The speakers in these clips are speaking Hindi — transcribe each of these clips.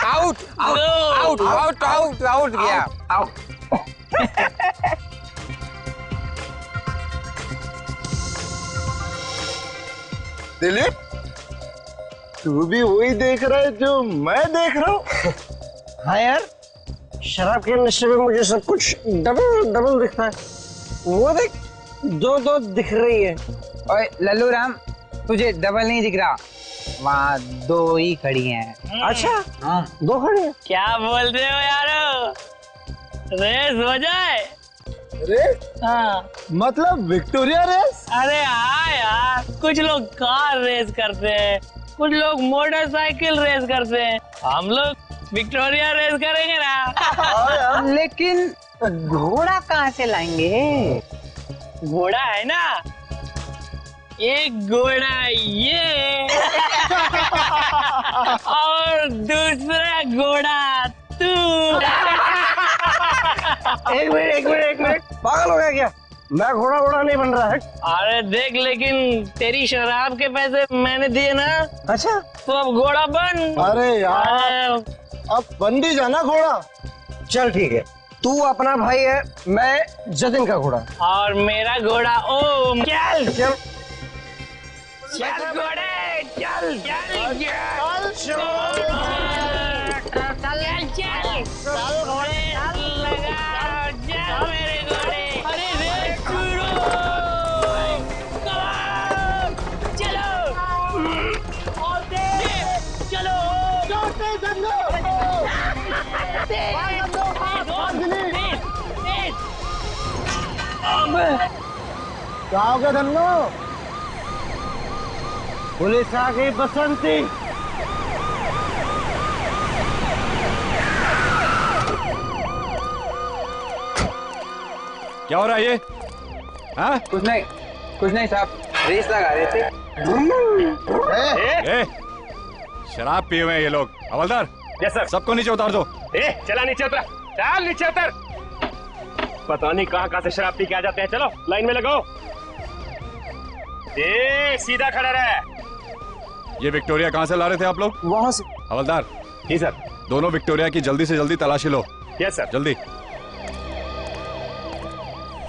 Out out out out out गया आउट। दिलीप, तू भी वही देख रहा है जो मैं देख रहा हूँ? हाँ यार, शराब के नशे में मुझे सब कुछ डबल डबल दिखता है। वो देख, दो दो दिख रही है। ओए लल्लू राम, तुझे डबल नहीं दिख रहा, वहाँ दो ही खड़ी हैं। अच्छा, हाँ दो खड़ी है। क्या बोल रहे हो यारो? रेस हो जाए? रेस? हाँ। मतलब विक्टोरिया रेस? अरे हाँ यार, कुछ लोग कार रेस करते हैं, कुछ लोग मोटरसाइकिल रेस करते हैं, हम लोग विक्टोरिया रेस करेंगे ना। लेकिन घोड़ा कहाँ से लाएंगे? घोड़ा है ना, एक घोड़ा ये और दूसरा घोड़ा तू। एक मिनट, पागल हो गया क्या? मैं घोड़ा घोड़ा नहीं बन रहा है। अरे देख, लेकिन तेरी शराब के पैसे मैंने दिए ना, अच्छा, तो अब घोड़ा बन। अरे यार, अब बन भी जाना घोड़ा। चल ठीक है, तू अपना भाई है, मैं जतिन का घोड़ा। और मेरा घोड़ा ओम। चल चल चल घोड़े, चल चल चल चल घोड़े लगा, चल मेरे घोड़े। अरे रेस शुरू, Come on! चलो और तेज चलो, क्या हो गया धन्नो? पुलिस आ गई बसंती। क्या हो रहा है ये? हाँ? कुछ नहीं साहब, रेस लगा रहे थे। ए, शराब पिए हुए हैं ये लोग। हवलदार, यस सर। सबको नीचे उतार दो। चला नीचे उतर, चल नीचे उतर। पता नहीं कहाँ से शराब पी के आ जाते हैं। चलो लाइन में लगाओ। सीधा खड़ा रहे। ये विक्टोरिया कहाँ से ला रहे थे आप लोग? वहां से। हवलदार, जी सर। दोनों विक्टोरिया की जल्दी से जल्दी तलाशी लो। Yes sir. जल्दी।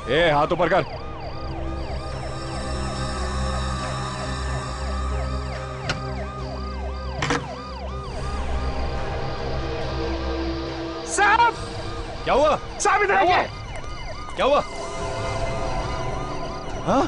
ए, हाथ ऊपर कर। साहब, क्या हुआ? साहब इधर आइए। क्या हुआ? हाँ?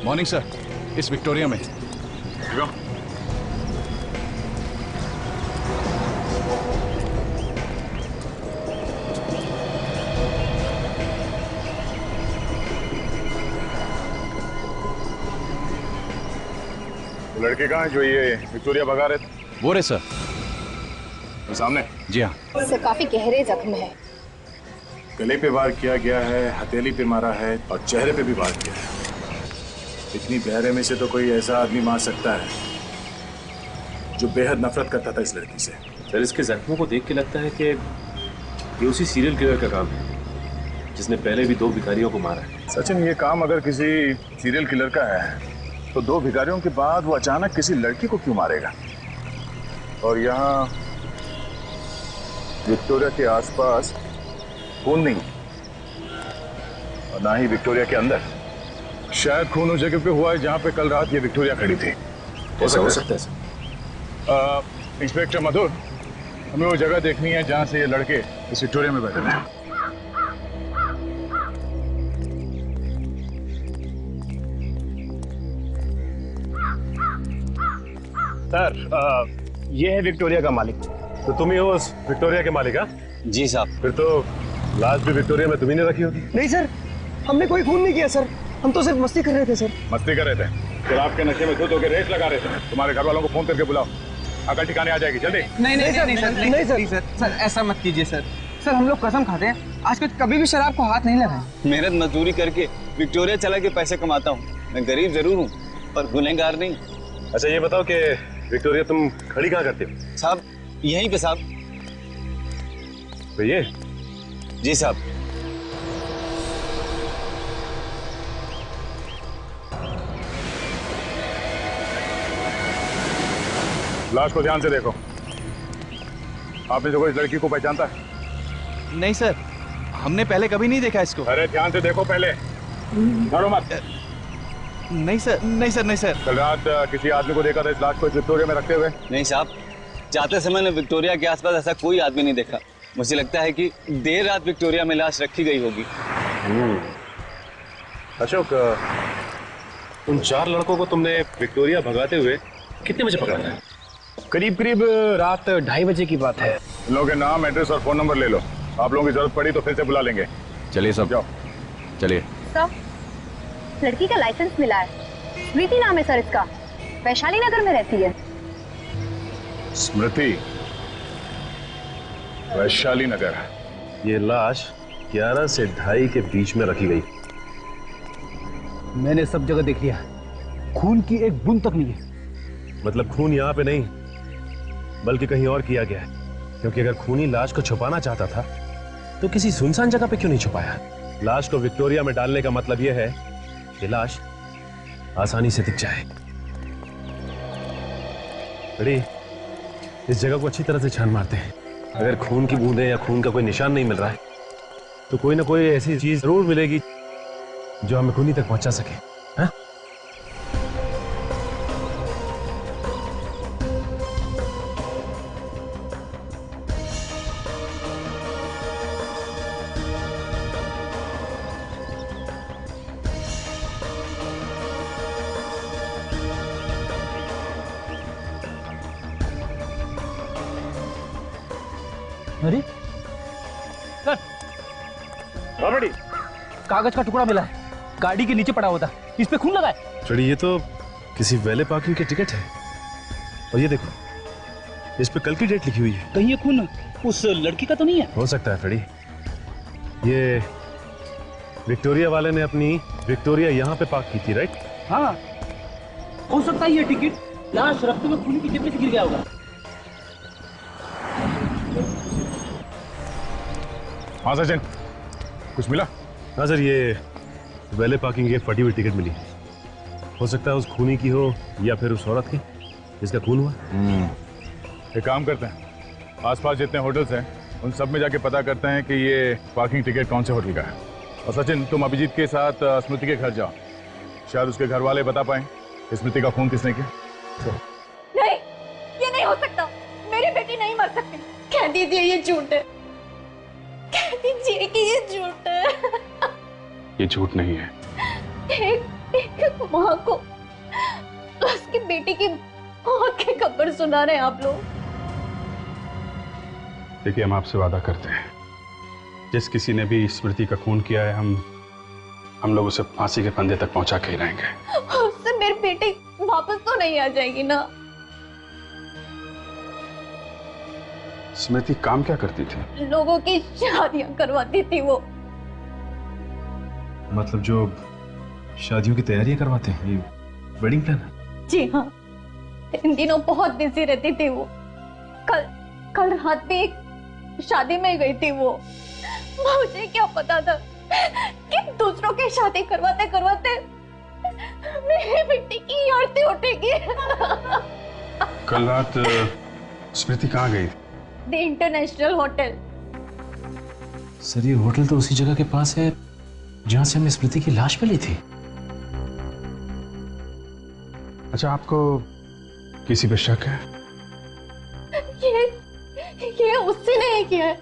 मॉर्निंग सर, इस विक्टोरिया में। लड़के कहाँ हैं जो ये विक्टोरिया भगा रहे थे? वो रे सर। वो सामने? जी हाँ। इससे काफी गहरे जख्म है। गले पे वार किया गया है, हथेली पे मारा है और चेहरे पे भी वार किया है। इतनी गहरे में से तो कोई ऐसा आदमी मार सकता है जो बेहद नफरत करता था इस लड़की से। सर, इसके जख्मों को देख के लगता है कि ये उसी सीरियल किलर का काम है जिसने पहले भी 2 भिखारियों को मारा है। सचिन, ये काम अगर किसी सीरियल किलर का है तो 2 भिखारियों के बाद वो अचानक किसी लड़की को क्यों मारेगा? और यहाँ विक्टोरिया के आसपास खून नहीं और ना ही विक्टोरिया के अंदर। शायद खून उस जगह पे हुआ है जहाँ पे कल रात ये विक्टोरिया खड़ी थी। ऐसा हो सकता है सर। इंस्पेक्टर मधुर, हमें वो जगह देखनी है जहाँ से ये लड़के इस विक्टोरिया में बैठे हैं। सर, ये है विक्टोरिया का मालिक। तो तुम ही हो उस विक्टोरिया के मालिक? हाँ जी साहब। फिर तो लाश भी विक्टोरिया में तुम्ही ने रखी होगी। नहीं सर, हमने कोई खून नहीं किया सर। हम तो सिर्फ मस्ती कर रहे थे सर। मस्ती कर रहे थे? शराब के नशे में धुत होकर रेस लगा रहे थे। तुम्हारे घर वालों को फोन करके बुलाओ, अकल ठिकाने आ जाएगी। जल्दी। नहीं सर, ऐसा मत कीजिए सर। सर हम लोग कसम खाते हैं आज कभी भी शराब को हाथ नहीं लगाए। मेहनत मजदूरी करके विक्टोरिया चला के पैसे कमाता हूँ। मैं गरीब जरूर हूँ पर गुनहगार नहीं। अच्छा ये बताओ कि विक्टोरिया तुम खड़ी कहाँ करते हो? साहब यहीं पे साहब। तो ये? जी साहब। लाश को ध्यान से देखो। आपने जो इस लड़की को पहचानता है? नहीं सर, हमने पहले कभी नहीं देखा इसको। अरे ध्यान से देखो पहले, डरो मत। नहीं सर। कल रात किसी आदमी को देखा था इस लाश को विक्टोरिया में रखते हुए? नहीं साहब, जाते समय ने विक्टोरिया के आसपास ऐसा कोई आदमी नहीं देखा। मुझे लगता है कि देर रात विक्टोरिया में लाश रखी गई होगी। अशोक, उन 4 लड़कों को तुमने विक्टोरिया भगाते हुए कितने बजे पकड़ा था? करीब रात 2:30 बजे की बात है। इन लोगों के नाम, एड्रेस और फोन नंबर ले लो। आप लोगों की जरूरत पड़ी तो फिर से बुला लेंगे। चलिए सब जाओ। चलिए। सर, लड़की का लाइसेंस मिला है। स्मृति नाम है सर इसका, वैशाली नगर में रहती है। स्मृति, वैशाली नगर। ये लाश 11 से 2:30 के बीच में रखी गई। मैंने सब जगह देख लिया, खून की एक बूंद तक नहीं है। मतलब खून यहाँ पे नहीं बल्कि कहीं और किया गया है। क्योंकि अगर खूनी लाश को छुपाना चाहता था तो किसी सुनसान जगह पे क्यों नहीं छुपाया? लाश को विक्टोरिया में डालने का मतलब यह है कि लाश आसानी से दिख जाए। बड़ी, इस जगह को अच्छी तरह से छान मारते हैं। अगर खून की बूंदें या खून का कोई निशान नहीं मिल रहा है तो कोई ना कोई ऐसी चीज जरूर मिलेगी जो हमें खूनी तक पहुंचा सके। हाँ? अरे सर, कागज का टुकड़ा मिला है, गाड़ी के नीचे पड़ा होता, इस पे खून लगा है। फ्रेडी, ये तो किसी वैले पार्किंग के टिकट है। और ये देखो, इस पे कल की डेट लिखी हुई है। कहीं ये खून उस लड़की का तो नहीं है? हो सकता है फ्रेडी, ये विक्टोरिया वाले ने अपनी विक्टोरिया यहाँ पे पार्क की थी, राइट? हाँ, हो सकता है ये टिकट लाश रखते हुए खून की जेब में से गिर गया होगा। हाँ सचिन, कुछ मिला? हाँ सर, ये वैले पार्किंग की एक फटी हुई टिकट मिली। हो सकता है उस खूनी की हो या फिर उस औरत की जिसका खून हुआ। एक काम करते हैं, आसपास जितने होटल्स हैं उन सब में जाके पता करते हैं कि ये पार्किंग टिकट कौन से होटल का है। और सचिन, तुम अभिजीत के साथ स्मृति के घर जाओ, शायद उसके घर वाले बता पाए स्मृति का खून किसने किया। नहीं, ये नहीं हो सकता। मेरी बेटी नहीं मर सकती। कह दीजिए ये झूठ है, कह दीजिए कि ये झूठ है। ये झूठ नहीं है। एक माँ को उसकी बेटी की मौत की खबर सुना रहे आप लोग। देखिए, हम आपसे वादा करते हैं, जिस किसी ने भी स्मृति का खून किया है हम लोग उसे फांसी के फंदे तक पहुंचा के ही रहेंगे। उससे मेरी बेटी वापस तो नहीं आ जाएगी ना? स्मृति काम क्या करती थी? लोगों की शादियां करवाती थी वो। मतलब जो शादियों की तैयारियां करवाते हैं, ये वेडिंग प्लानर? जी हाँ, इन दिनों बहुत बिजी रहती थी वो। कल रात भी एक शादी में गई थी वो। मुझे क्या पता था कि दूसरों की शादी करवाते करवाते मेरी बेटी की आरती उठेगी। कल रात स्मृति कहाँ गई? The international hotel. सर, ये होटल तो उसी जगह के पास है जहां से हमने स्मृति की लाश मिली थी। अच्छा, आपको किसी पे शक है? ये उससे नहीं किया है,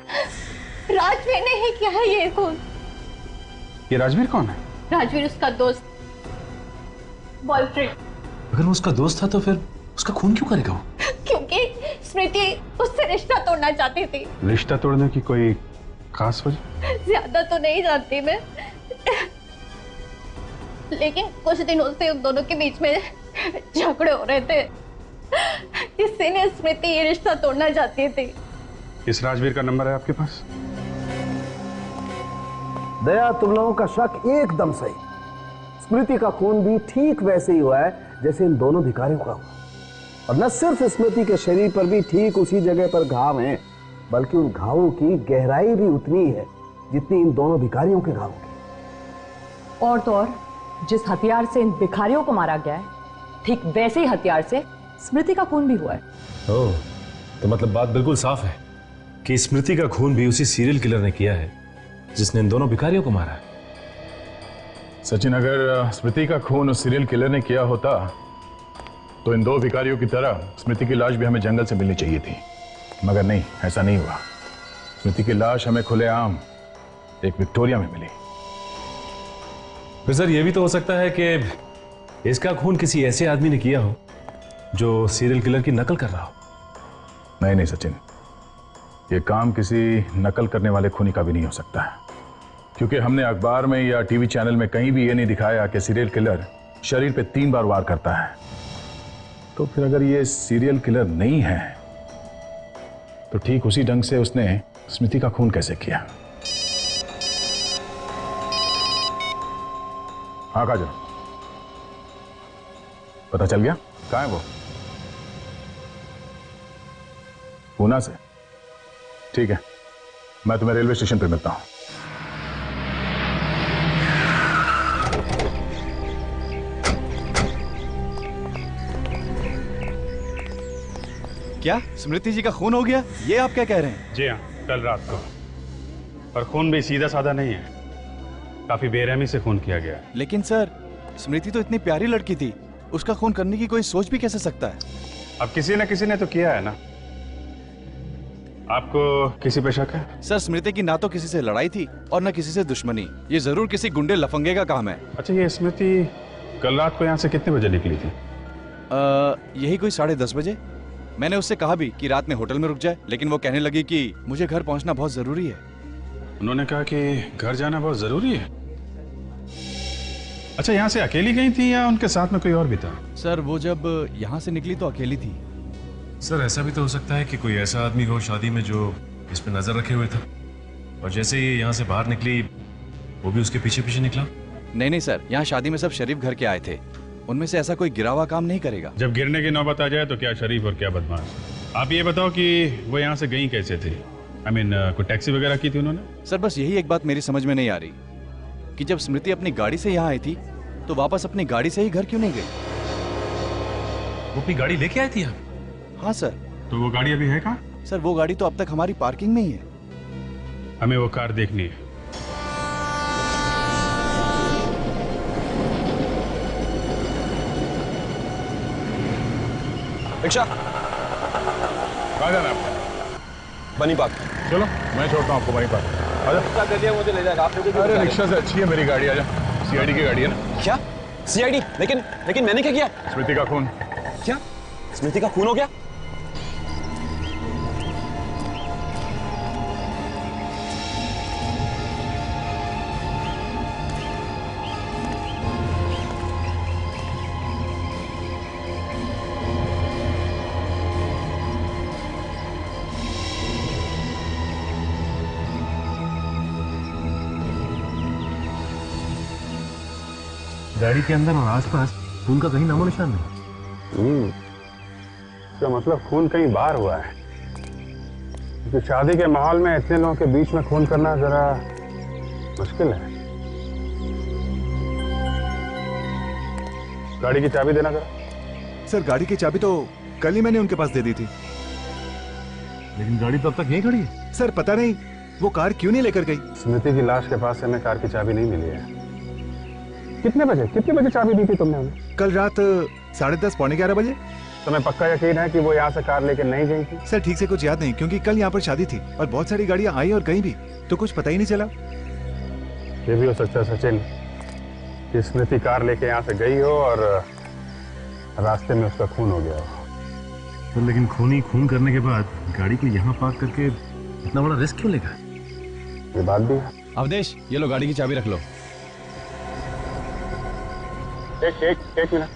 राजवीर ने ही किया है ये खून। ये राजवीर कौन है? राजवीर उसका दोस्त, बॉयफ्रेंड। अगर वो उसका दोस्त था तो फिर उसका खून क्यों करेगा वो? क्योंकि स्मृति उससे रिश्ता तोड़ना चाहती थी। रिश्ता तोड़ने की कोई खास वजह? ज्यादा तो नहीं जानती मैं, लेकिन कुछ दिनों से उन दोनों के बीच में झगड़े हो रहे थे, इसलिए स्मृति ये रिश्ता तोड़ना चाहती थी। इस राजवीर का नंबर है आपके पास? दया, तुम लोगों का शक एकदम सही। स्मृति का खून भी ठीक वैसे ही हुआ है जैसे इन दोनों भिखारियों का हुआ। और न सिर्फ स्मृति के शरीर पर भी ठीक उसी जगह पर घाव हैं, बल्कि उन घावों की गहराई भी उतनी है जितनी इन दोनों भिखारियों के घावों की। और तो और, जिस हथियार से इन भिखारियों को मारा गया है, ठीक वैसे ही हथियार से स्मृति का खून भी हुआ है। ओह, तो मतलब बात बिल्कुल साफ है कि स्मृति का खून भी उसी सीरियल किलर ने किया है जिसने इन दोनों भिखारियों को मारा है। सचिन, अगर स्मृति का खून उस सीरियल किलर ने किया होता तो इन दो भिखारियों की तरह स्मृति की लाश भी हमें जंगल से मिलनी चाहिए थी, मगर नहीं, ऐसा नहीं हुआ। स्मृति की लाश हमें खुलेआम एक विक्टोरिया में मिली। फिर सर, यह भी तो हो सकता है कि इसका खून किसी ऐसे आदमी ने किया हो जो सीरियल किलर की नकल कर रहा हो। नहीं नहीं सचिन, ये काम किसी नकल करने वाले खूनी का भी नहीं हो सकता है, क्योंकि हमने अखबार में या टीवी चैनल में कहीं भी ये नहीं दिखाया कि सीरियल किलर शरीर पे 3 बार वार करता है। तो फिर अगर ये सीरियल किलर नहीं है तो ठीक उसी ढंग से उसने स्मृति का खून कैसे किया? हाँ काजल, पता चल गया कहाँ है वो? पूना से? ठीक है, मैं तुम्हें रेलवे स्टेशन पर मिलता हूं। क्या स्मृति जी का खून हो गया? ये आप क्या कह रहे हैं? जी हाँ, कल रात को। पर खून भी सीधा साधा नहीं है, काफी बेरहमी से खून किया गया है। लेकिन सर, स्मृति तो इतनी प्यारी लड़की थी, उसका खून करने की कोई सोच भी कैसे सकता है? अब किसी ने तो किया है ना। आपको किसी पे शक है? सर, स्मृति की ना तो किसी से लड़ाई थी और ना किसी से दुश्मनी। ये जरूर किसी गुंडे लफंगे का काम है। अच्छा, ये स्मृति कल रात को यहाँ से कितने बजे निकली थी? यही कोई 10:30 बजे। मैंने उससे कहा भी कि रात में होटल में रुक जाए, लेकिन वो कहने लगी कि मुझे घर पहुंचना बहुत जरूरी है। उन्होंने कहा कि घर जाना बहुत जरूरी है? अच्छा, यहाँ से अकेली गई थी या उनके साथ में कोई और भी था? सर, वो जब यहाँ से निकली तो अकेली थी। सर, ऐसा भी तो हो सकता है कि कोई ऐसा आदमी हो शादी में जो इस पे नजर रखे हुए था, और जैसे ही यहाँ से बाहर निकली वो भी उसके पीछे पीछे निकला। नहीं सर, यहाँ शादी में सब शरीफ घर के आए थे, उनमें से ऐसा कोई गिरा हुआ काम नहीं करेगा। जब गिरने की नौबत आ जाए तो क्या शरीफ और क्या बदमाश। आप ये बताओ कि वो यहाँ से गई कैसे थी? कोई टैक्सी वगैरह की थी उन्होंने? सर, बस यही एक बात मेरी समझ में नहीं आ रही कि जब स्मृति अपनी गाड़ी से यहाँ आई थी तो वापस अपनी गाड़ी से ही घर क्यों नहीं गई? वो अपनी गाड़ी लेके आई थी यहाँ? हाँ सर। तो वो गाड़ी अभी है कहाँ? सर, वो गाड़ी तो अब तक हमारी पार्किंग में ही है। हमें वो कार देखनी है। रिक्शा कहाँ जाना है आपको? बनी पार्क। चलो मैं छोड़ता हूँ आपको वहीं पर। रिक्शा कर दिया, मुझे ले जाएगा। आप अरे रिक्शा से अच्छी है मेरी गाड़ी, आजा। सीआईडी की गाड़ी है ना। क्या सीआईडी? लेकिन मैंने क्या किया? स्मृति का खून। क्या स्मृति का खून हो गया? गाड़ी के अंदर और आसपास खून का कहीं नामो निशान नहीं। इसका मतलब खून कहीं बाहर हुआ है, क्योंकि शादी के माहौल में इतने लोगों के बीच में खून करना जरा मुश्किल है। गाड़ी की चाबी देना जरा। सर, गाड़ी की चाबी तो कल ही मैंने उनके पास दे दी थी। लेकिन गाड़ी तो अब तक यहीं खड़ी है। सर, पता नहीं वो कार क्यों नहीं लेकर गई। स्मृति की लाश के पास से हमें कार की चाबी नहीं मिली है। कितने बजे चाबी दी थी तुमने उन्हें? कल रात 10:30 पौने 11 बजे। तुम्हें पक्का यकीन है कि वो यहाँ से कार लेकर नहीं गई थी? सर, ठीक से कुछ याद नहीं, क्योंकि कल यहाँ पर शादी थी और बहुत सारी गाड़ियाँ आई और गई भी, तो कुछ पता ही नहीं चला। ये भी हो सकता है सचिन कि स्मृति कार लेके यहाँ से गई हो और रास्ते में उसका खून हो गया हो। तो लेकिन खूनी खून करने के बाद गाड़ी को यहाँ पार्क करके इतना बड़ा रिस्क क्यों लेगा? ये बात भी है। अवधेश, ये लो गाड़ी की चाबी रख लो। एक मिनट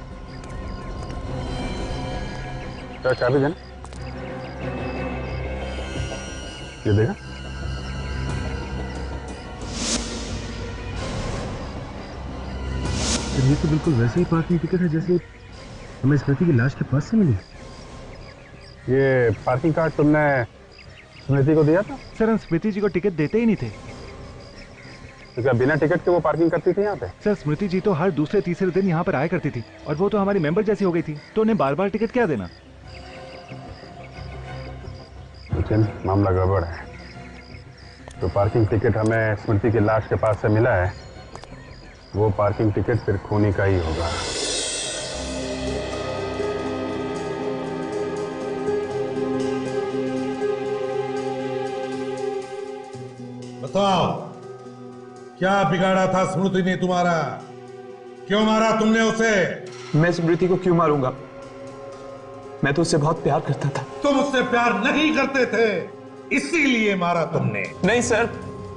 सर, चाबी देना। ये देखा, ये तो बिल्कुल वैसे ही पार्किंग टिकट है जैसे हमें स्मृति की लाश के पास से मिली। ये पार्किंग कार्ड तुमने स्मृति को दिया था? सर हम स्मृति जी को टिकट देते ही नहीं थे। तो क्या बिना टिकट के वो पार्किंग करती थी यहाँ पे? सर स्मृति जी तो हर दूसरे तीसरे दिन यहाँ पर आया करती थी और वो तो हमारी मेंबर जैसी हो गई थी, तो उन्हें बार बार टिकट क्या देना। लेकिन मामला गड़बड़ है। तो पार्किंग टिकट हमें स्मृति की लाश के पास से मिला है, वो पार्किंग टिकट फिर खूनी का ही होगा। बताओ, क्या बिगाड़ा था स्मृति ने तुम्हारा? क्यों मारा तुमने उसे? मैं स्मृति को क्यों मारूंगा? मैं तो उससे बहुत प्यार करता था। तुम उससे प्यार नहीं करते थे, इसीलिए मारा तुमने। नहीं सर,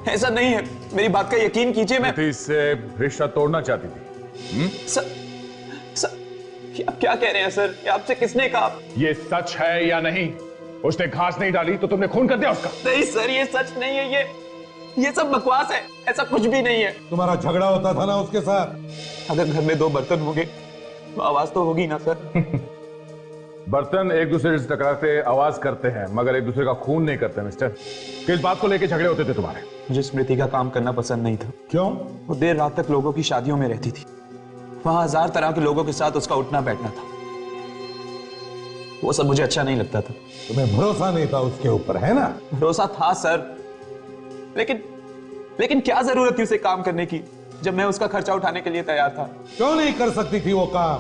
ऐसा नहीं है, मेरी बात का यकीन कीजिए। मैं इससे रिश्ता तोड़ना चाहती थी। सर, आप क्या कह रहे हैं सर? ये आपसे किसने कहा? ये सच है या नहीं? उसने घास नहीं डाली तो तुमने खून कर दिया उसका? नहीं सर, ये सच नहीं है। ये सब बकवास है, ऐसा कुछ भी नहीं है। तुम्हारा झगड़ा होता था ना उसके साथ? अगर घर में दो बर्तन होंगे तो आवाज तो होगी ना सर। बर्तन एक दूसरे से टकराते आवाज करते हैं, मगर एक दूसरे का खून नहीं करते मिस्टर। किस बात को लेकर झगड़े होते थे तुम्हारे? मुझे स्मृति का काम करना पसंद नहीं था। क्यों? वो देर रात तक लोगों की शादियों में रहती थी, वहां 1000 तरह के लोगों के साथ उसका उठना बैठना था। वो सब मुझे अच्छा नहीं लगता था। तुम्हें भरोसा नहीं था उसके ऊपर, है ना? भरोसा था सर, लेकिन क्या जरूरत थी उसे काम करने की जब मैं उसका खर्चा उठाने के लिए तैयार था? क्यों नहीं कर सकती थी वो काम?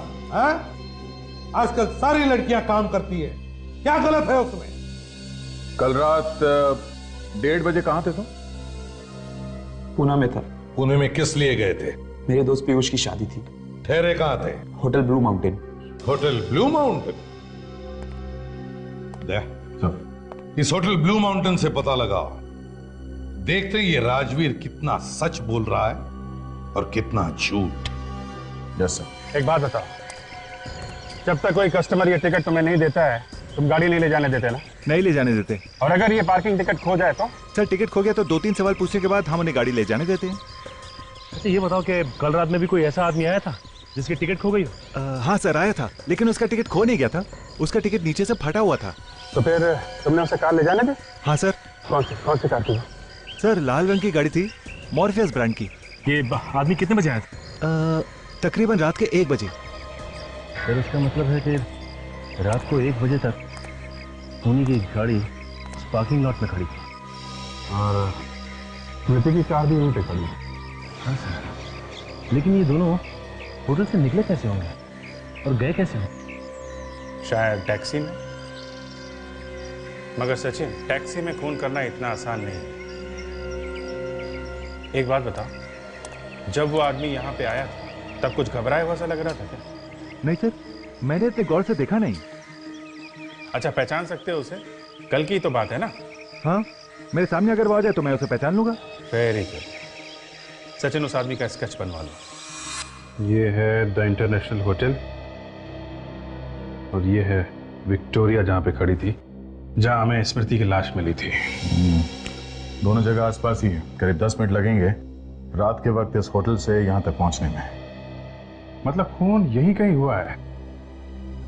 आजकल सारी लड़कियां काम करती है, क्या गलत है उसमें? कल रात 1:30 बजे कहां थे तुम? पूना में था। पुणे में किस लिए गए थे? मेरे दोस्त पीयूष की शादी थी। ठहरे कहां थे? Hotel blue mountain. Hotel blue mountain? इस होटल ब्लू माउंटेन से पता लगाओ, देखते ये राजवीर कितना सच बोल रहा है और कितना झूठ। Yes sir. एक बात बताओ, जब तक कोई कस्टमर ये टिकट तुम्हें नहीं देता है, तुम गाड़ी नहीं ले जाने देते ना? नहीं ले जाने देते। और अगर ये पार्किंग टिकट खो जाए तो? सर टिकट खो गया तो 2-3 सवाल पूछने के बाद हम उन्हें गाड़ी ले जाने देते हैं। अच्छा ये बताओ कि कल रात में भी कोई ऐसा आदमी आया था जिसकी टिकट खो गई हो? हाँ सर आया था, लेकिन उसका टिकट खो नहीं गया था, उसका टिकट नीचे से फटा हुआ था। तो फिर तुमने उसे कार ले जाने दी? हाँ सर। कौन सी कार थी? सर लाल रंग की गाड़ी थी, मॉर्फियस ब्रांड की। ये आदमी कितने बजे आया था? तकरीबन रात के 1 बजे। फिर उसका मतलब है कि रात को 1 बजे तक खूनी की गाड़ी पार्किंग लॉट में खड़ी थी और स्मृति की कार भी वहीं पे खड़ी। हाँ सर, लेकिन ये दोनों होटल से निकले कैसे होंगे और गए कैसे होंगे? शायद टैक्सी में। मगर सचिन, टैक्सी में खून करना इतना आसान नहीं है। एक बात बताओ, जब वो आदमी यहाँ पे आया था तब कुछ घबराया हुआ सा लग रहा था क्या? नहीं सर, मैंने इतने गौर से देखा नहीं। अच्छा, पहचान सकते हो उसे? कल की तो बात है ना? हाँ, मेरे सामने अगर वो आ जाए तो मैं उसे पहचान लूंगा। Very good. सचिन, उस आदमी का स्केच बनवा लो। ये है द इंटरनेशनल होटल और ये है विक्टोरिया जहाँ पे खड़ी थी, जहाँ हमें स्मृति की लाश मिली थी। दोनों जगह आसपास ही है, करीब 10 मिनट लगेंगे रात के वक्त इस होटल से यहाँ तक पहुँचने में। मतलब खून यही कहीं हुआ है,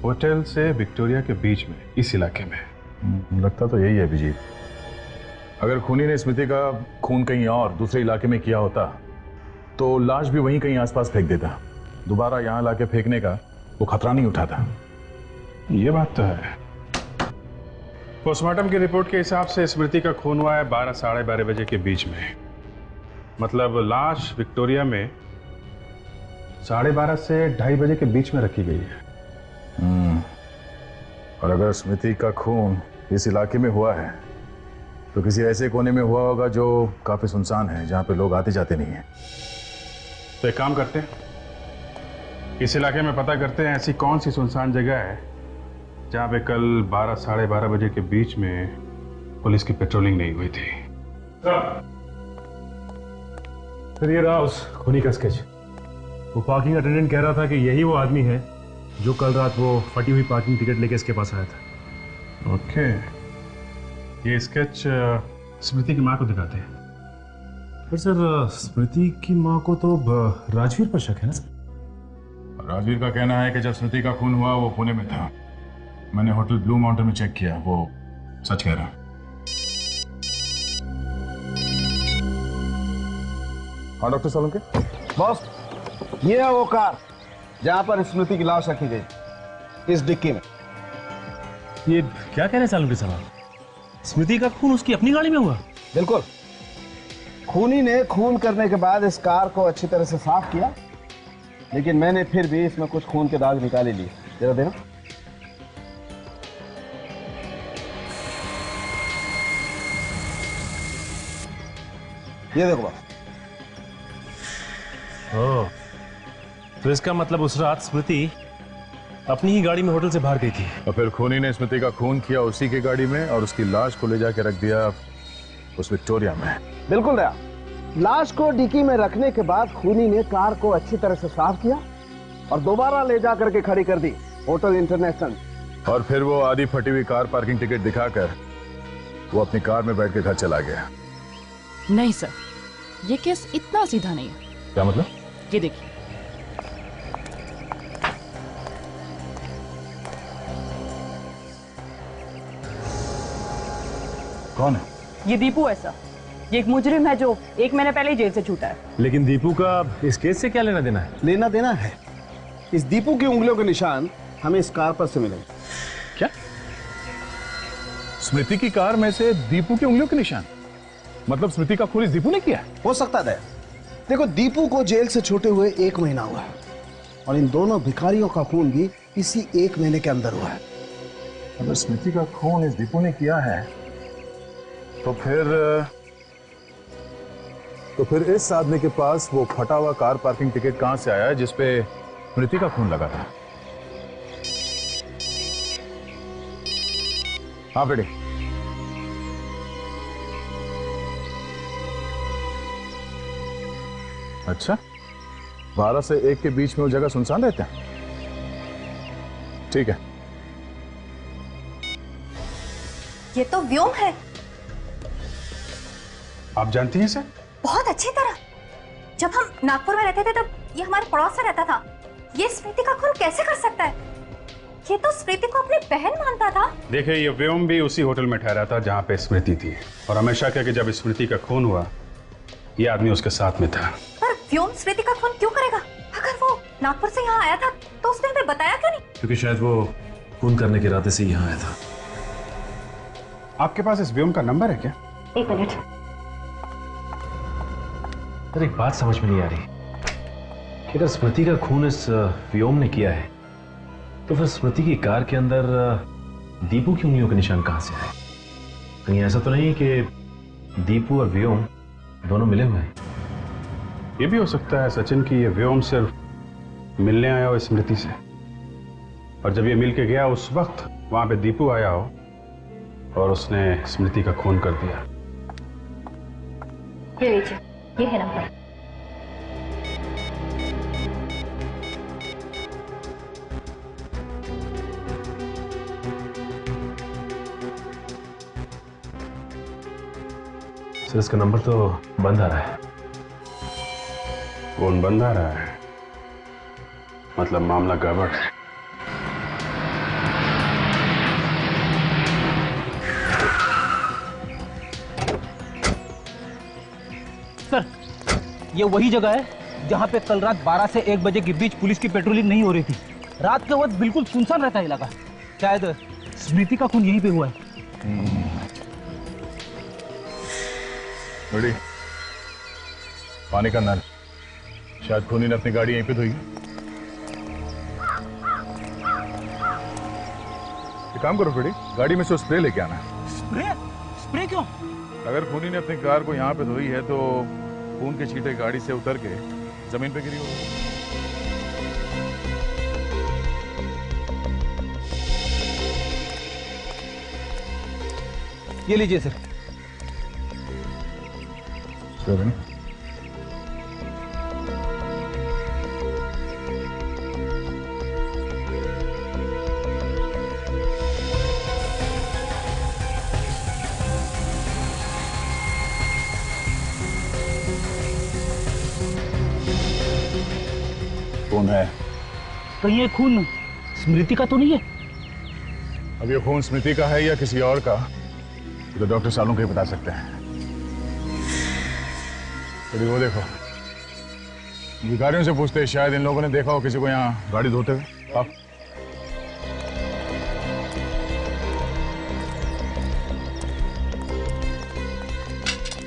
होटल से विक्टोरिया के बीच में, इस इलाके में। लगता तो यही है अभिजीत। अगर खूनी ने स्मृति का खून कहीं और दूसरे इलाके में किया होता तो लाश भी वहीं कहीं आसपास फेंक देता। दोबारा यहाँ लाके फेंकने का वो खतरा नहीं उठाता। ये बात तो है। पोस्टमार्टम की रिपोर्ट के हिसाब से स्मृति का खून हुआ है 12 साढ़े 12 बजे के बीच में। मतलब लाश विक्टोरिया में 12:30 से 2:30 बजे के बीच में रखी गई है। और अगर स्मृति का खून इस इलाके में हुआ है तो किसी ऐसे कोने में हुआ होगा जो काफी सुनसान है, जहाँ पे लोग आते जाते नहीं हैं। तो एक काम करते हैं, इस इलाके में पता करते हैं ऐसी कौन सी सुनसान जगह है जहाँ पे कल 12 साढ़े 12 बजे के बीच में पुलिस की पेट्रोलिंग नहीं हुई थी। फिर ये रहा उस खूनी का स्केच। वो पार्किंग अटेंडेंट कह रहा था कि यही वो आदमी है जो कल रात वो फटी हुई पार्किंग टिकट लेके इसके पास आया था। ओके, ये स्केच स्मृति की माँ को दिखाते हैं। पर सर, स्मृति की माँ को तो राजवीर पर शक है ना सर? राजवीर का कहना है कि जब स्मृति का खून हुआ वो पुणे में था। मैंने होटल ब्लू माउंटेन में चेक किया, वो सच कह रहा। हाँ डॉक्टर सोलंकी। बॉस, ये है वो कार जहां पर स्मृति की लाश रखी गई, इस डिक्की में। ये क्या कह रहे हैं सालुंकी साहब? स्मृति का खून उसकी अपनी गाड़ी में हुआ? बिल्कुल। खूनी ने खून करने के बाद इस कार को अच्छी तरह से साफ किया, लेकिन मैंने फिर भी इसमें कुछ खून के दाग निकाले लिए। जरा देखो। ये देखो बॉस। ओह, तो इसका मतलब उस रात स्मृति अपनी ही गाड़ी में होटल से बाहर गई थी। और फिर खूनी ने स्मृति का खून किया उसी की गाड़ी में और उसकी लाश को ले जाके रख दिया उस विक्टोरिया में। बिल्कुल दया। लाश को डिक्की में रखने के बाद खूनी ने कार को अच्छी तरह से साफ किया और दोबारा ले जाकर के खड़ी कर दी होटल इंटरनेशनल। और फिर वो आधी फटी हुई कार पार्किंग टिकट दिखाकर वो अपनी कार में बैठ के घर चला गया। नहीं सर, ये केस इतना सीधा नहीं है। क्या मतलब? ये देखिए, कौन है? ये दीपू है सर। ये एक मुजरिम है जो 1 महीने पहले ही जेल से छूटा है। लेकिन दीपू का इस केस से क्या लेना देना है? लेना देना है। इस दीपू की उंगलियों के निशान हमें इस कार पर से मिलेंगे। क्या? स्मृति की कार में से दीपू की उंगलियों के निशान? मतलब स्मृति का खून इस दीपू ने किया? हो सकता है। देखो, दीपू को जेल से छूटे हुए 1 महीना हुआ है और इन दोनों भिखारियों का खून भी इसी 1 महीने के अंदर हुआ है। अगर स्मृति का खून इस दीपू ने किया है तो फिर इस आदमी के पास वो फटा हुआ कार पार्किंग टिकट कहां से आया जिसपे स्मृति का खून लगा था? हाँ बेटे। अच्छा, 12 से 1 के बीच में वो जगह सुनसान रहता है? ठीक है। ये तो व्योम है। आप जानती हैं सर? बहुत अच्छी तरह। जब हम नागपुर में रहते थे तब ये हमारे पड़ोस में रहता था। ये स्मृति का खून कैसे कर सकता है? ये तो स्मृति को अपनी बहन मानता था। देखिए, ये व्योम भी उसी होटल में ठहरा था जहाँ पे स्मृति थी और हमेशा कह कि जब स्मृति का खून हुआ ये आदमी उसके साथ में था। पर व्योम स्मृति का खून क्यों करेगा? अगर वो नागपुर से यहाँ आया था तो उसने हमें बताया क्यों नहीं? क्योंकि शायद वो खून करने के इरादे से यहाँ आया था। आपके पास इस व्योम का नंबर है क्या? 1 मिनट। सर, एक बात समझ में नहीं आ रही कि अगर स्मृति का खून इस व्योम ने किया है तो फिर स्मृति की कार के अंदर दीपू की उंगलियों के निशान कहां से आए? कहीं ऐसा तो नहीं कि दीपू और व्योम दोनों मिले हुए हैं? ये भी हो सकता है सचिन की ये व्योम सिर्फ मिलने आया हो स्मृति से और जब ये मिल के गया उस वक्त वहां पे दीपू आया हो और उसने स्मृति का खून कर दिया। ये लीजिए, ये है नंबर। सर, इसका नंबर तो बंद आ रहा है। फोन बंद आ रहा है, मतलब मामला गड़बड़ है। सर, ये वही जगह है जहाँ पे कल रात 12 से 1 बजे के बीच पुलिस की पेट्रोलिंग नहीं हो रही थी। रात के वक्त बिल्कुल सुनसान रहता है इलाका। शायद स्मृति का खून यहीं पे हुआ है। बड़ी पानी का नल, शायद खूनी ने अपनी गाड़ी यहीं पे धोई। एक काम करो बेटी, गाड़ी में से स्प्रे लेके आना। स्प्रे? स्प्रे क्यों? अगर खूनी ने अपनी कार को यहाँ पे धोई है तो खून के छींटे गाड़ी से उतर के जमीन पे गिरी होगी। ये लीजिए सर। कहीं ये खून स्मृति का तो नहीं है? अब ये खून स्मृति का है या किसी और का तो डॉक्टर सालों को ही बता सकते हैं। तो वो देखो, भिखारियों से पूछते शायद इन लोगों ने देखा हो किसी को यहाँ गाड़ी धोते हुए। आप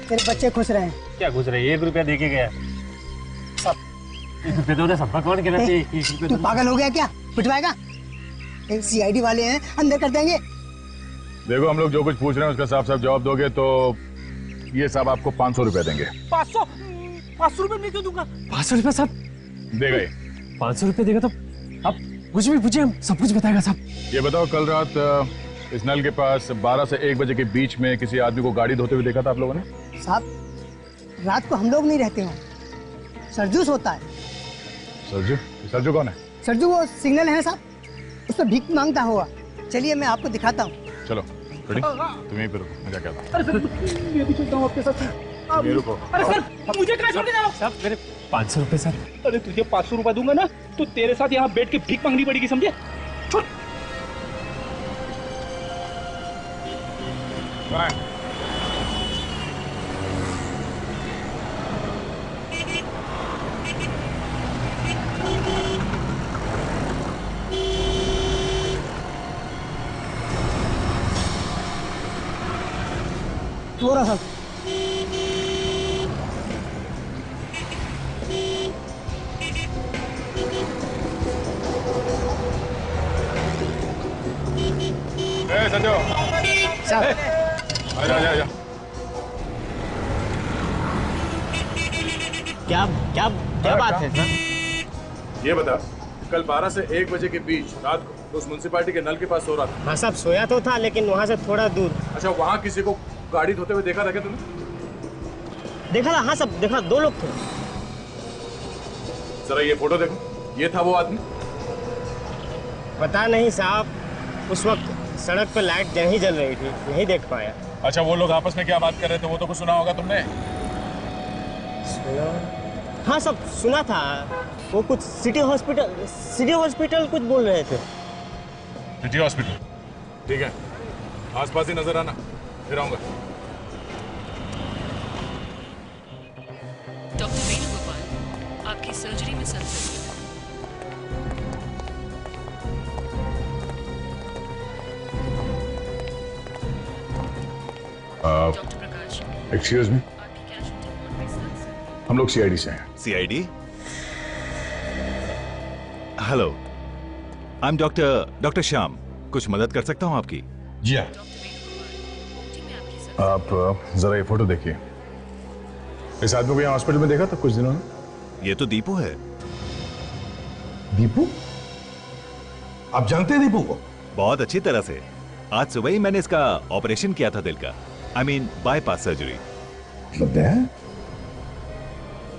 तेरे बच्चे खुश रहे हैं। क्या खुश रहे? 1 रुपया देके गया सब 1 रुपये तो सबका कौन कहना चाहिए? तू पागल हो गया क्या? पिटवाएगा? सीआईडी वाले हैं, अंदर कर देंगे। देखो, हम लोग जो कुछ पूछ रहे हैं उसका साफ साफ जवाब दोगे तो ये साहब आपको 500 रुपया देंगे। 500 रुपये नहीं क्यों दूंगा? 500 रुपये साहब दे गए। 500 रुपये देगा तो आप कुछ भी पूछिए, हम सब कुछ बताएगा साहब। ये बताओ, कल रात इस नल के पास 12 से 1 बजे के बीच में किसी आदमी को गाड़ी धोते हुए देखा था आप लोगों ने? साहब रात को हम लोग नहीं रहते हो, सरजू सोता है। सरजू? सरजू कौन है? सरजू वो सिग्नल है साहब, उस पर भीख मांगता हुआ। चलिए मैं आपको दिखाता हूँ। चलो खड़ी, तुम यहीं पे रुको, मैं जाके आता हूँ। अरे सर, मैं भी चलता हूँ आपके साथ। आप ये रुको। अरे सर, मुझे कहाँ छोड़ के जाओ? साहब मेरे 500 रुपये सर। अरे तुझे 500 रुपये दूंगा ना तो तेरे साथ यहाँ बैठ के भीख मांगनी पड़ेगी, समझे? छोड़। थोड़ा सा संजो, आजा आजा आजा। क्या क्या क्या बात है सर? ये बता, कल 12 से 1 बजे के बीच रात को तो उस म्युनिसिपैलिटी के नल के पास सो रहा था? हाँ साहब, सोया तो था लेकिन वहाँ से थोड़ा दूर। अच्छा, वहाँ किसी को गाड़ी धोते हुए देखा था क्या तुमने? देखा था? हाँ साहब देखा, 2 लोग थे। जरा ये फोटो देखो, ये था वो आदमी? पता नहीं साहब, उस वक्त सड़क पर लाइट नहीं जल रही थी, नहीं देख पाया। अच्छा, वो लोग आपस में क्या बात कर रहे थे वो तो कुछ सुना होगा तुमने? हाँ सब सुना था, वो कुछ सिटी हॉस्पिटल कुछ बोल रहे थे। City hospital? ठीक है, आसपास ही नजर आना, फिर आऊंगा। डॉक्टर वेणुगोपाल, आपकी सर्जरी में संतुष्ट। एक्सक्यूज मी, हम लोग सीआईडी से हैं। CID? Hello, I am doctor Shyam. कुछ मदद कर सकता हूं आपकी? जी हाँ। आप जरा ये फोटो देखिए। इस आदमी को यहाँ हॉस्पिटल में देखा था कुछ दिनों में? ये तो दीपू है। दीपू? आप जानते हैं दीपू को? बहुत अच्छी तरह से। आज सुबह ही मैंने इसका ऑपरेशन किया था, दिल का। I mean bypass surgery. मतलब है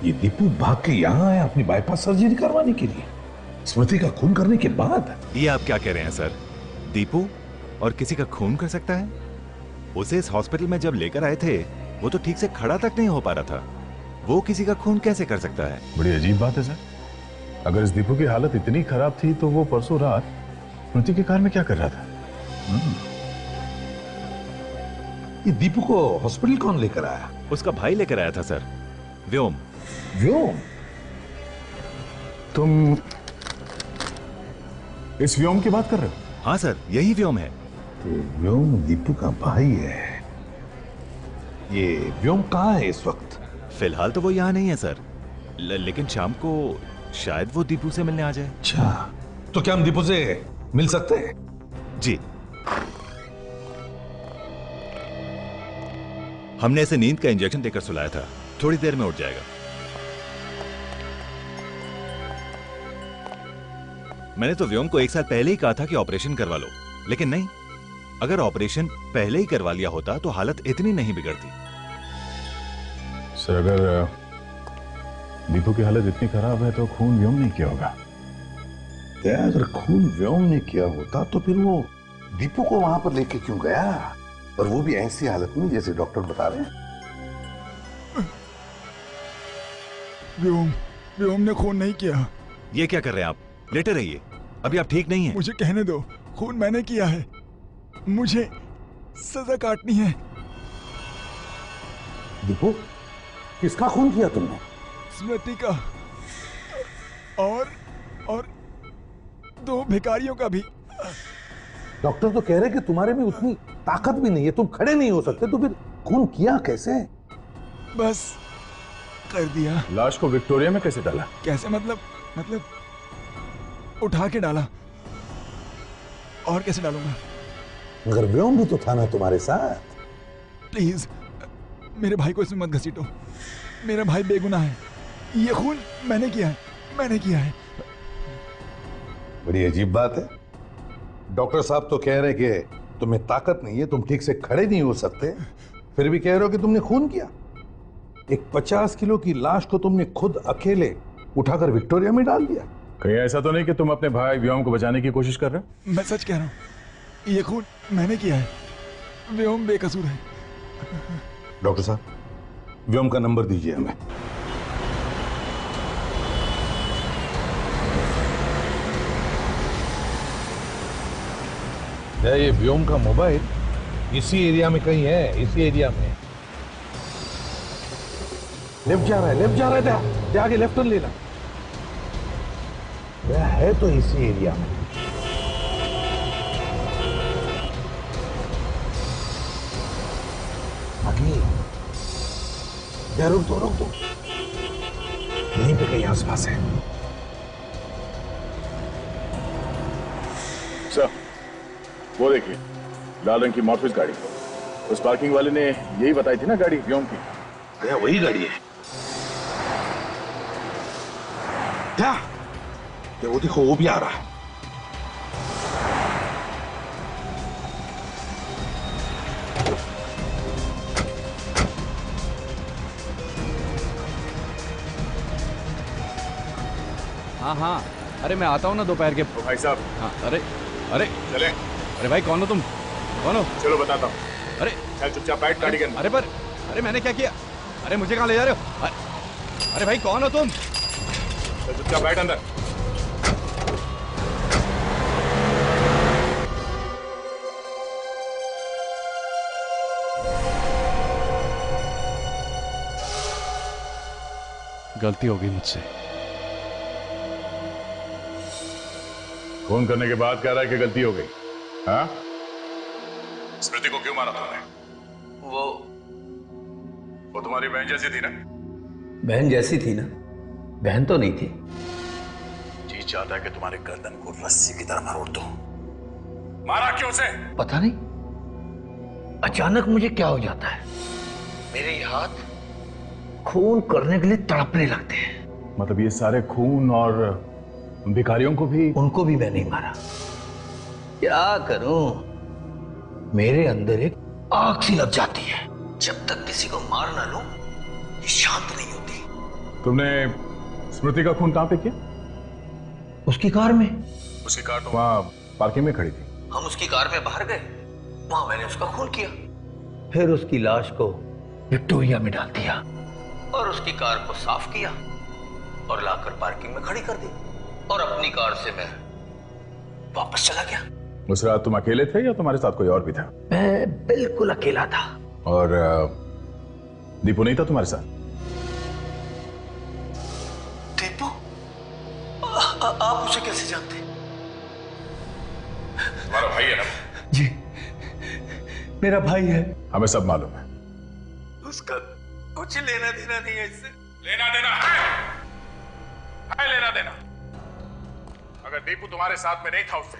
ये दीपू भाग के यहाँ आया अपनी बाईपास सर्जरी करवाने के लिए, स्मृति का खून करने के बाद? ये आप क्या कह रहे हैं सर? दीपू और किसी का खून कर सकता है? उसे इस हॉस्पिटल में जब लेकर आए थे वो तो ठीक से खड़ा तक नहीं हो पा रहा था, वो किसी का खून कैसे कर सकता है? बड़ी अजीब बात है सर। अगर इस दीपू की हालत इतनी खराब थी तो वो परसों रात स्मृति की कार में क्या कर रहा था? ये दीपू को हॉस्पिटल कौन लेकर आया? उसका भाई लेकर आया था सर, व्योम। व्योम? तुम इस व्योम की बात कर रहे हो? हाँ सर, यही व्योम है। तो व्योम दीपू का भाई है। ये व्योम कहाँ है इस वक्त? फिलहाल तो वो यहाँ नहीं है सर, लेकिन शाम को शायद वो दीपू से मिलने आ जाए। अच्छा, तो क्या हम दीपू से मिल सकते हैं? जी। हमने इसे नींद का इंजेक्शन देकर सुलाया था, थोड़ी देर में उठ जाएगा। मैंने तो व्योम को 1 साल पहले ही कहा था कि ऑपरेशन करवा लो, लेकिन नहीं। अगर ऑपरेशन पहले ही करवा लिया होता तो हालत इतनी नहीं बिगड़ती। सर, अगर दीपू की हालत इतनी खराब है तो खून व्योम ने किया होगा। अगर खून व्योम ने किया होता तो फिर वो दीपू को वहां पर लेके क्यों गया, और वो भी ऐसी हालत में जैसे डॉक्टर बता रहे हैं? व्योम ने खून नहीं किया। ये क्या कर रहे हैं आप? लेटे रहिए, अभी आप ठीक नहीं हैं। मुझे कहने दो, खून मैंने किया है, मुझे सजा काटनी है। दीपू, किसका खून किया तुमने? स्मृति का और 2 भिखारियों का भी। डॉक्टर तो कह रहे कि तुम्हारे में उतनी ताकत भी नहीं है, तुम खड़े नहीं हो सकते, तो फिर खून किया कैसे? बस कर दिया। लाश को विक्टोरिया में कैसे डाला? कैसे मतलब उठा के डाला। और कैसे डालूंगा? मगर व्योम भी तो था ना तुम्हारे साथ। प्लीज मेरे भाई को इसमें मत घसीटो, मेरा भाई बेगुनाह है। ये खून मैंने किया है। बड़ी अजीब बात है। डॉक्टर साहब तो कह रहे हैं कि तुम्हें ताकत नहीं है, तुम ठीक से खड़े नहीं हो सकते, फिर भी कह रहे हो कि तुमने खून किया। एक 50 किलो की लाश को तुमने खुद अकेले उठाकर विक्टोरिया में डाल दिया। कहीं ऐसा तो नहीं कि तुम अपने भाई व्योम को बचाने की कोशिश कर रहे हो? मैं सच कह रहा हूँ, ये खून मैंने किया है, व्योम बेकसूर है। डॉक्टर साहब, व्योम का नंबर दीजिए हमें। ये व्योम का मोबाइल इसी एरिया में कहीं है, इसी एरिया में। लेफ्ट जा रहा है, आगे लेफ्ट टर्न लेना। यह है तो इसी एरिया में। आगे रुक दो, यहीं पे कहीं आसपास है। सर, वो देखिए, लाल रंग की मॉर्फिस गाड़ी। उस पार्किंग वाले ने यही बताई थी ना गाड़ी व्योम की। यह वही गाड़ी है। क्या? वो देखो, वो भी आ रहा है। हाँ, अरे मैं आता हूँ ना दोपहर के। भाई साहब। हाँ, अरे चले। अरे भाई, कौन हो तुम? कौन हो? चलो बताता हूँ। अरे चल, चुपचाप बैठ गाड़ी के अंदर। अरे मैंने क्या किया? अरे मुझे कहाँ ले जा रहे हो? अरे भाई, कौन हो तुम? चल, चुपचाप बैठ अंदर। गलती हो गई मुझसे। फोन करने के बाद कह रहा है कि गलती हो गई। हाँ? स्मृति को क्यों मारा तुमने? वो तुम्हारी बहन जैसी थी ना? बहन जैसी थी ना? बहन तो नहीं थी। जी चाहता है कि तुम्हारे गर्दन को रस्सी की तरह मरोड़ दो। मारा क्यों उसे? पता नहीं, अचानक मुझे क्या हो जाता है, मेरे हाथ खून करने के लिए तड़पने लगते हैं। मतलब ये सारे खून और भिखारियों को भी? उनको भी मैं नहीं मारा। क्या करूं, मेरे अंदर एक आग सी लग जाती है। जब तक किसी को मार ना लूं, ये शांत नहीं होती। तुमने स्मृति का खून कहां पे किया? उसकी कार में। उसकी कार तो वहां पार्किंग में खड़ी थी। हम उसकी कार में बाहर गए, वहां मैंने उसका खून किया, फिर उसकी लाश को विक्टोरिया में डाल दिया और उसकी कार को साफ किया और लाकर पार्किंग में खड़ी कर दी और अपनी कार से मैं वापस चला गया। उस रात तुम अकेले थे या तुम्हारे साथ कोई और भी था? मैं बिल्कुल अकेला था। और दीपू नहीं था तुम्हारे साथ? दीपू? आप उसे कैसे जानते? तुम्हारा भाई है ना? जी, मेरा भाई है। हमें सब मालूम है। उसका कुछ लेना देना नहीं है इससे। लेना देना है लेना देना। अगर दीपू तुम्हारे साथ में नहीं था उससे,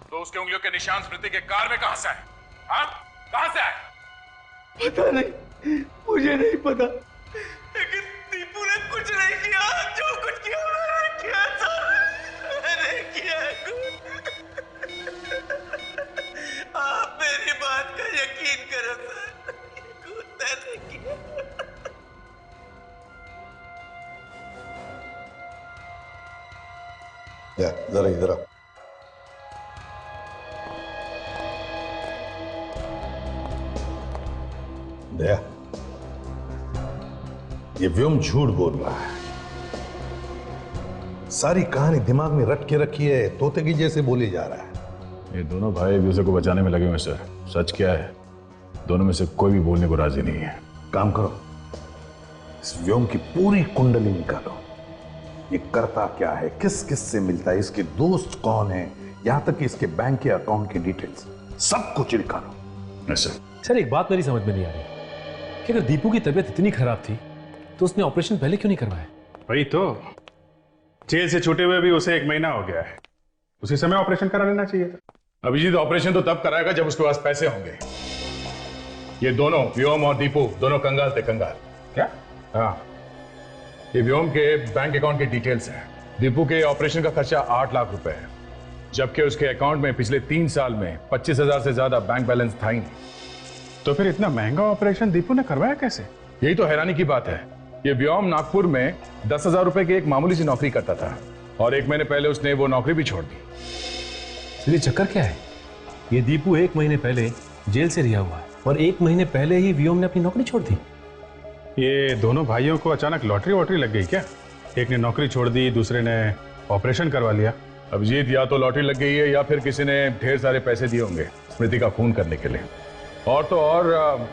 तो उसके उंगलियों के निशान स्मृति के कार में कहां से आए? हाँ? कहां से आए? पता नहीं, मुझे नहीं पता, लेकिन दीपू ने कुछ नहीं किया। जो कुछ किया मैंने किया सर, मैंने किया आप मेरी बात का यकीन करो सर, कुछ मैंने किया। जरा इधर आओ। दया, ये व्योम झूठ बोल रहा है। सारी कहानी दिमाग में रट के रखी है, तोते की जैसे बोली जा रहा है। ये दोनों भाई एक दूसरे को बचाने में लगे हुए सर। सच क्या है, दोनों में से कोई भी बोलने को राजी नहीं है। काम करो, इस व्योम की पूरी कुंडली निकालो। ये करता क्या है, किस किस से मिलता है, इसके दोस्त कौन है, यहां तक कि इसके बैंक के अकाउंट की डिटेल्स सब कुछ निकालो। सर एक बात मेरी समझ में नहीं आ रही कि अगर दीपू की तबीयत इतनी खराब थी तो उसने ऑपरेशन पहले क्यों नहीं करवाया? वही तो, जेल से छूटे हुए भी उसे 1 महीना हो गया है, उसी समय ऑपरेशन करा लेना चाहिए था। अभिजीत ऑपरेशन तो तब कराएगा जब उसके पास पैसे होंगे। ये दोनों व्योम और दीपू दोनों कंगाल थे, कंगाल। क्या? हाँ, ये व्योम के बैंक अकाउंट की डिटेल्स हैं। दीपू के ऑपरेशन का खर्चा 8 लाख रुपए है, जबकि उसके अकाउंट में पिछले 3 साल में 25,000 से ज्यादा बैंक बैलेंस था ही नहीं। तो फिर इतना महंगा ऑपरेशन दीपू ने करवाया कैसे? यही तो हैरानी की बात है। ये व्योम नागपुर में 10,000 रुपए की एक मामूली सी नौकरी करता था और 1 महीने पहले उसने वो नौकरी भी छोड़ दी। इसलिए चक्कर क्या है? ये दीपू 1 महीने पहले जेल से रिहा हुआ है और 1 महीने पहले ही व्योम ने अपनी नौकरी छोड़ दी। ये दोनों भाइयों को अचानक लॉटरी वॉटरी लग गई क्या? एक ने नौकरी छोड़ दी, दूसरे ने ऑपरेशन करवा लिया। अभिजीत, या तो लॉटरी लग गई है या फिर किसी ने ढेर सारे पैसे दिए होंगे स्मृति का खून करने के लिए। और तो और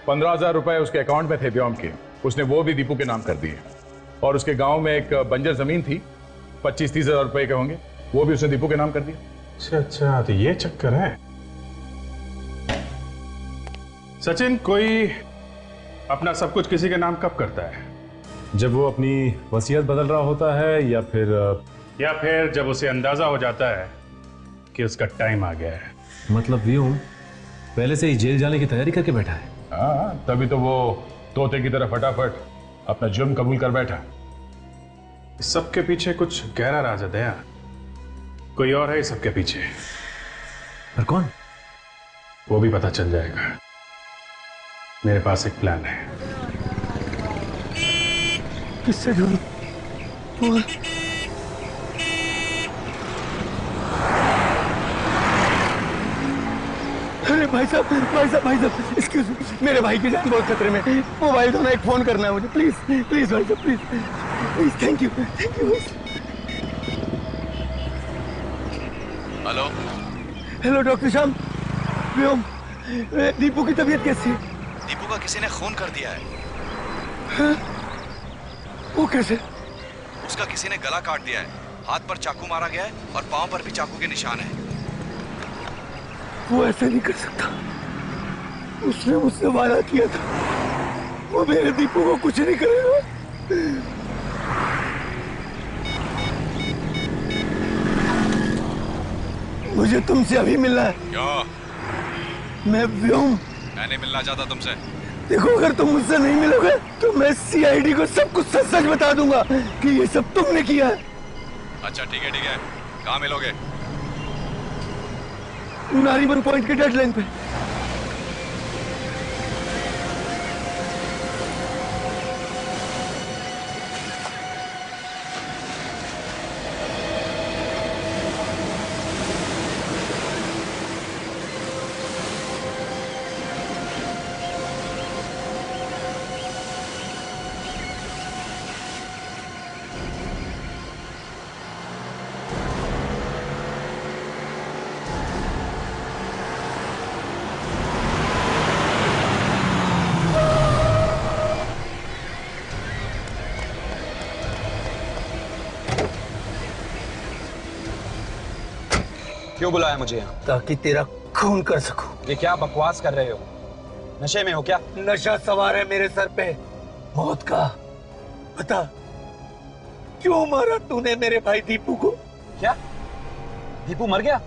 15,000 रुपए उसके अकाउंट में थे व्योम के, उसने वो भी दीपू के नाम कर दिए। और उसके गांव में एक बंजर जमीन थी, 25-30 हजार रुपए के होंगे, वो भी उसने दीपू के नाम कर दिया। अच्छा, तो ये चक्कर है। सचिन, कोई अपना सब कुछ किसी के नाम कब करता है? जब वो अपनी वसीयत बदल रहा होता है या फिर जब उसे अंदाजा हो जाता है कि उसका टाइम आ गया है। मतलब व्योम पहले से ही जेल जाने की तैयारी करके बैठा है। हाँ, तभी तो वो तोते की तरह फटाफट अपना जुर्म कबूल कर बैठा। इस सबके पीछे कुछ गहरा राज है दया, कोई और है इस सबके पीछे। पर कौन? वो भी पता चल जाएगा। मेरे पास एक प्लान है। किससे ढूंढूं? अरे भाई साहब, एक्सक्यूज मी, मेरे भाई की जान बहुत खतरे में। मोबाइल दो ना, एक फोन करना है मुझे, प्लीज प्लीज भाई साहब, please. Thank you. Hello hello doctor Shyam, Vyom, Deepu की तबीयत कैसी है? दीपू का किसी ने खून कर दिया है। हाँ? वो कैसे? उसका किसी ने गला काट दिया है, हाथ पर चाकू मारा गया है और पांव पर भी चाकू के निशान है। वो ऐसा नहीं कर सकता, उसने मुझसे वादा किया था, वो मेरे दीपू को कुछ नहीं करेगा। मुझे तुमसे अभी मिलना है। क्यों? मैं व्योम। मैं नहीं मिलना चाहता तुमसे। देखो, अगर तुम मुझसे नहीं मिलोगे तो मैं सीआईडी को सब कुछ सच सच बता दूंगा कि ये सब तुमने किया है। अच्छा ठीक है, कहाँ मिलोगे? नारीवन पॉइंट के डेडलाइन पे। क्यों बुलाया मुझे यहाँ? ताकि तेरा खून कर सकूं। ये क्या बकवास कर रहे हो? नशे में हो क्या? नशा सवार है मेरे सर पे, मौत का। बता, क्यों मारा तूने मेरे भाई दीपू को? क्या दीपू मर गया?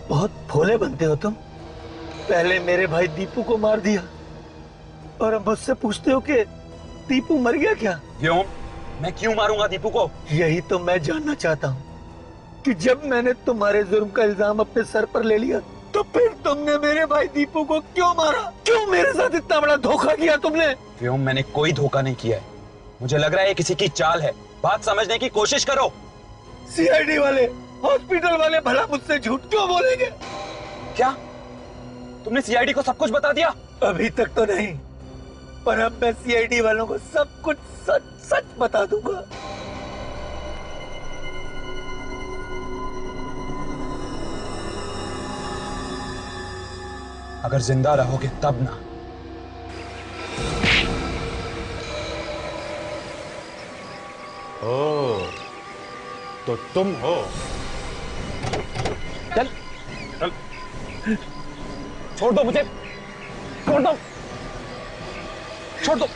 बहुत भोले बनते हो तुम। पहले मेरे भाई दीपू को मार दिया और अब मुझसे पूछते हो कि दीपू मर गया क्या? क्यों? मैं क्यों मारूंगा दीपू को? यही तो मैं जानना चाहता हूँ कि जब मैंने तुम्हारे जुर्म का इल्जाम अपने सर पर ले लिया तो फिर तुमने मेरे भाई दीपू को क्यों मारा? क्यों मेरे साथ इतना बड़ा धोखा किया तुमने? क्यों? मैंने कोई धोखा नहीं किया है। मुझे लग रहा है ये किसी की चाल है। बात समझने की कोशिश करो। सीआईडी वाले, हॉस्पिटल वाले भला मुझसे झूठ क्यों बोलेंगे? क्या तुमने सीआईडी को सब कुछ बता दिया? अभी तक तो नहीं, पर अब मैं सीआईडी वालों को सब कुछ सच सच बता दूंगा। अगर जिंदा रहोगे तब ना। ओ, तो तुम हो। चल चल, छोड़ दो मुझे, छोड़ दो, छोड़ दो।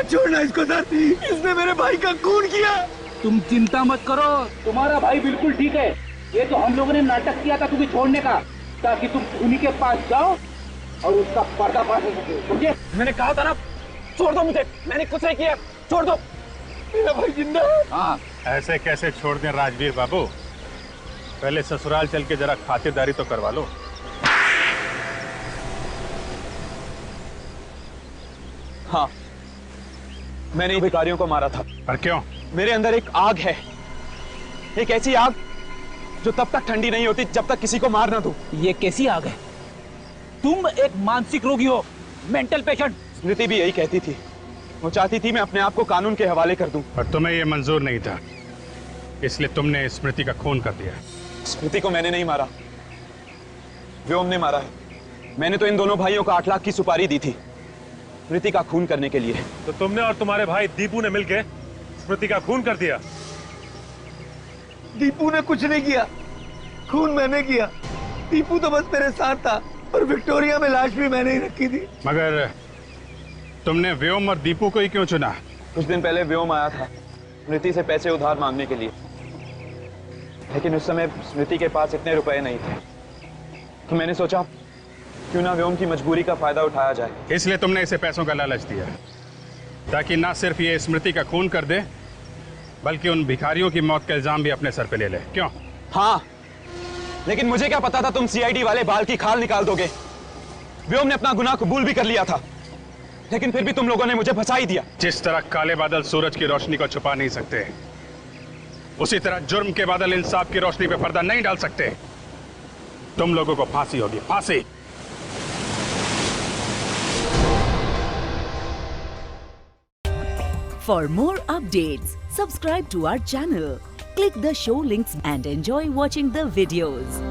छोड़ना इसको सर, इसने मेरे भाई का खून किया। तुम चिंता मत करो, तुम्हारा भाई बिल्कुल ठीक है। ये तो हम लोगों ने नाटक किया था तुम्हें छोड़ने का, ताकि तुम खूनी के पास जाओ और उसका पर्दाफाश हो सके, समझे? मैंने कहा था ना, छोड़ दो मुझे, मैंने कुछ नहीं किया, छोड़ दो। मेरा भाई जिंदा है। हाँ, ऐसे कैसे छोड़ दें राजवीर बाबू? पहले ससुराल चल के जरा खातिरदारी तो करवा लो। हाँ, मैंने भिखारियों को मारा था। पर क्यों? मेरे अंदर एक आग है, एक ऐसी आग जो तब तक ठंडी नहीं होती जब तक किसी को मार ना दूं। ये कैसी आग है? तुम एक मानसिक रोगी हो, मेंटल पेशेंट। स्मृति भी यही कहती थी, वो चाहती थी मैं अपने आप को कानून के हवाले कर दूं। पर तुम्हें ये मंजूर नहीं था, इसलिए तुमने स्मृति का खून कर दिया। स्मृति को मैंने नहीं मारा, व्योम ने मारा है। मैंने तो इन दोनों भाइयों को 8 लाख की सुपारी दी थी स्मृति का खून करने के लिए। तो तुमने और तुम्हारे भाई दीपू ने मिलकर स्मृति का खून कर दिया? दीपू ने कुछ नहीं किया, खून मैंने किया। दीपू तो बस मेरे साथ था, और विक्टोरिया में लाश भी मैंने ही रखी थी। मगर तुमने व्योम और दीपू को ही क्यों चुना? कुछ दिन पहले व्योम आया था स्मृति से पैसे उधार मांगने के लिए, लेकिन उस समय स्मृति के पास इतने रुपए नहीं थे, तो मैंने सोचा क्यों ना व्योम की मजबूरी का फायदा उठाया जाए। इसलिए तुमने इसे पैसों का लालच दिया, ताकि ना सिर्फ ये स्मृति का खून कर दे, बल्कि उन भिखारियों की मौत का इल्जाम भी अपने सर पे ले ले। क्यों? हाँ, लेकिन मुझे क्या पता था तुम सीआईडी वाले बाल की खाल निकाल दोगे। व्योम ने अपना गुनाह कबूल भी कर लिया था, लेकिन फिर भी तुम लोगों ने मुझे फंसा ही दिया। जिस तरह काले बादल सूरज की रोशनी को छुपा नहीं सकते, उसी तरह जुर्म के बादल इंसाफ की रोशनी पे पर्दा नहीं डाल सकते। तुम लोगों को फांसी होगी, फांसी। For more updates, subscribe to our channel, click the show links and enjoy watching the videos.